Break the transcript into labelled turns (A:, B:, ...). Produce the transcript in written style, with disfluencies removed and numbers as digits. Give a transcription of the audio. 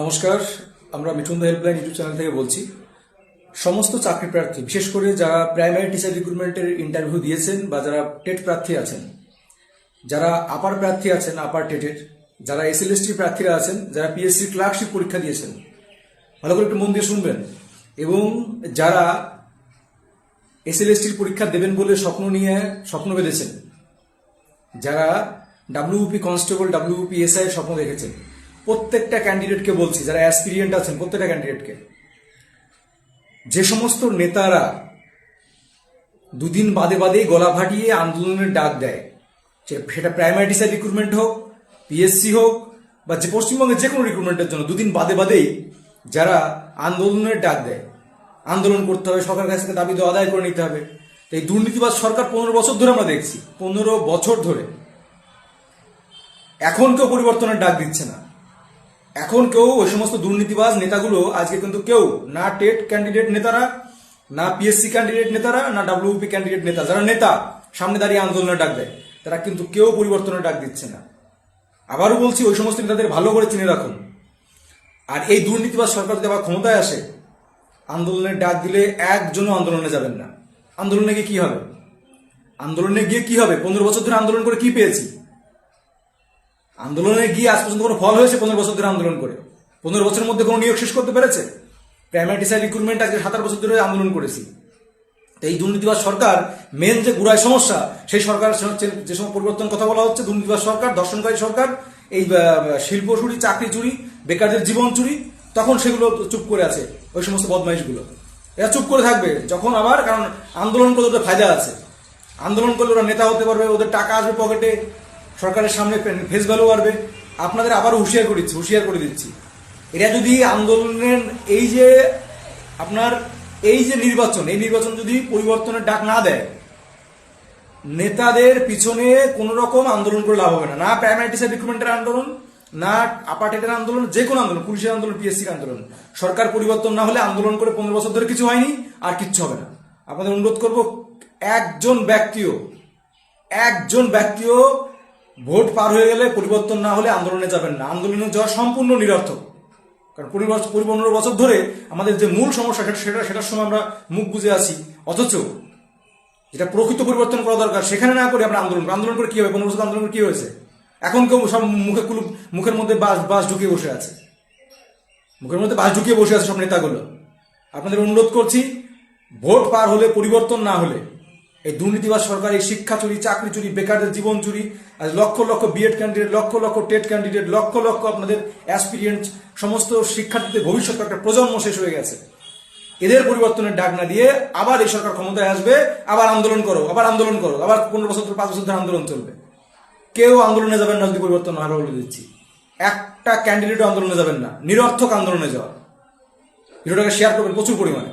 A: নমস্কার, আমরা মিঠুন দা helpline YouTube channel থেকে বলছি। সমস্ত চাকরি প্রার্থী, বিশেষ করে যারা প্রাইমারি টিচার রিক্রুটমেন্টের ইন্টারভিউ দিয়েছেন বা যারা টেট প্রার্থী আছেন, যারা আপার প্রার্থী আছেন আপার টেটের, যারা এসএলএসটি প্রার্থীরা আছেন, যারা পিএসসি ক্লার্কশিপ পরীক্ষা দিয়েছেন, ভালো করে একটু মন দিয়ে শুনবেন। এবং যারা এসএলএসটির পরীক্ষা দেবেন বলে স্বপ্ন বেঁধেছেন, যারা ডাব্লিউপি কনস্টেবল, ডাব্লিউপি এসআই এর স্বপ্ন দেখেছেন, প্রত্যেকটা ক্যান্ডিডেটকে বলছি, যারা অ্যাসপিরিয়েন্ট আছেন প্রত্যেকটা ক্যান্ডিডেটকে, যে সমস্ত নেতারা দুদিন বাদে বাদেই গলা ফাটিয়ে আন্দোলনের ডাক দেয়, সেটা প্রাইমারি টিচার রিক্রুটমেন্ট হোক, পিএসসি হোক, বা যে পশ্চিমবঙ্গের যে কোনো রিক্রুটমেন্টের জন্য দুদিন বাদে বাদেই যারা আন্দোলনের ডাক দেয়, আন্দোলন করতে হবে, সরকারের কাছ থেকে দাবি আদায় করে নিতে হবে। এই দুর্নীতিবাজ সরকার 15 বছর ধরে আমরা দেখছি, 15 বছর ধরে এখন কেউ পরিবর্তনের ডাক দিচ্ছে না। এখন কেউ ওই সমস্ত দুর্নীতিবাজ নেতাগুলো আজকে কিন্তু কেউ না টেট ক্যান্ডিডেট নেতারা, না পিএসসি ক্যান্ডিডেট নেতারা, না ডাব্লিউপি ক্যান্ডিডেট নেতা, যারা নেতা সামনে দাঁড়িয়ে আন্দোলনের ডাক দেয়, তারা কিন্তু কেউ পরিবর্তনের ডাক দিচ্ছে না। আবারও বলছি, ওই সমস্ত নেতাদের ভালো করে চিনে রাখুন। আর এই দুর্নীতিবাজ সরকার যদি আবার ক্ষমতায় আসে, আন্দোলনের ডাক দিলে একজনও আন্দোলনে যাবেন না। আন্দোলনে গিয়ে কি হবে? 15 বছর ধরে আন্দোলন করে কি পেয়েছি? আন্দোলনে গিয়ে আজ পর্যন্ত কোনো ফল হয়েছে? 15 বছর ধরে আন্দোলন করে 15 বছরের মধ্যে কোনো নিয়োগ শেষ করতে পেরেছে? প্রাইমারি টিচার রিক্রুটমেন্ট আজকে 17 বছর ধরে আন্দোলন করেছি। তো এই দুর্নীতিবাজ সরকার মেন যে গুড়ায় সমস্যা, সেই সরকার যে সময় পরিবর্তন কথা বলা হচ্ছে, দুর্নীতিবাজ সরকার, দর্শনকারী সরকার, এই শিল্প চুরি, চাকরি চুরি, বেকারদের জীবন চুরি, তখন সেগুলো চুপ করে আছে। ওই সমস্ত বদমাইশগুলো এরা চুপ করে থাকবে যখন আবার, কারণ আন্দোলন করলে ওদের ফায়দা আছে। আন্দোলন করলে ওরা নেতা হতে পারবে, ওদের টাকা আসবে পকেটে, সরকারের সামনে ফেস ভ্যালু বাড়বে। আপনাদের আবারও হুঁশিয়ার করে দিচ্ছি, এরা যদি আন্দোলনের এই যে আপনার এই যে নির্বাচন, এই নির্বাচন যদি পরিবর্তনের ডাক না দেয়, নেতাদের পিছনে কোন রকম আন্দোলন করে লাভ হবে না। না প্রাইমারি টিচার রিক্রুটমেন্টের আন্দোলন, না আপার টেটের আন্দোলন, যে কোনো আন্দোলন, পুলিশের আন্দোলন, পিএসসি আন্দোলন, সরকার পরিবর্তন না হলে আন্দোলন করে 15 বছর ধরে কিছু হয়নি, আর কিচ্ছু হবে না। আপনাদের অনুরোধ করব, একজন ব্যক্তিও ভোট পার হয়ে গেলে, পরিবর্তন না হলে আন্দোলনে যাবেন না। আন্দোলনে যাওয়া সম্পূর্ণ নিরর্থক। কারণ 15 বছর ধরে আমাদের যে মূল সমস্যা, সেটার সময় আমরা মুখ বুজে আছি। অথচ যেটা প্রকৃত পরিবর্তন করা দরকার, সেখানে না করে আমরা আন্দোলন করে কি হবে? 15 বছর আন্দোলন করে কি হয়েছে? এখন কেউ সব মুখের মধ্যে বাস ঢুকিয়ে বসে আছে, সব নেতাগুলো। আপনাদের অনুরোধ করছি, ভোট পার হলে, পরিবর্তন না হলে, এই দুর্নীতিবাজ সরকার, এই শিক্ষা চুরি, চাকরি চুরি, বেকারদের জীবন চুরি, আজ lakh lakh BEd candidate, lakh lakh TET candidate, lakh lakh আপনাদের অ্যাসপিরিয়েন্ট সমস্ত শিক্ষার্থীদের ভবিষ্যৎ একটা প্রজন্ম শেষ হয়ে গেছে। এদের পরিবর্তনের ডাক না দিয়ে আবার এই সরকার ক্ষমতায় আসবে, আবার আন্দোলন করো, আবার 15 বছর 5 বছর ধরে আন্দোলন চলবে। কেউ আন্দোলনে যাবেন না যদি পরিবর্তন না হয়, বলে দিচ্ছি। একটা ক্যান্ডিডেটও আন্দোলনে যাবেন না, নিরর্থক আন্দোলনে যাওয়া। ভিডিওটাকে শেয়ার করবেন প্রচুর পরিমাণে।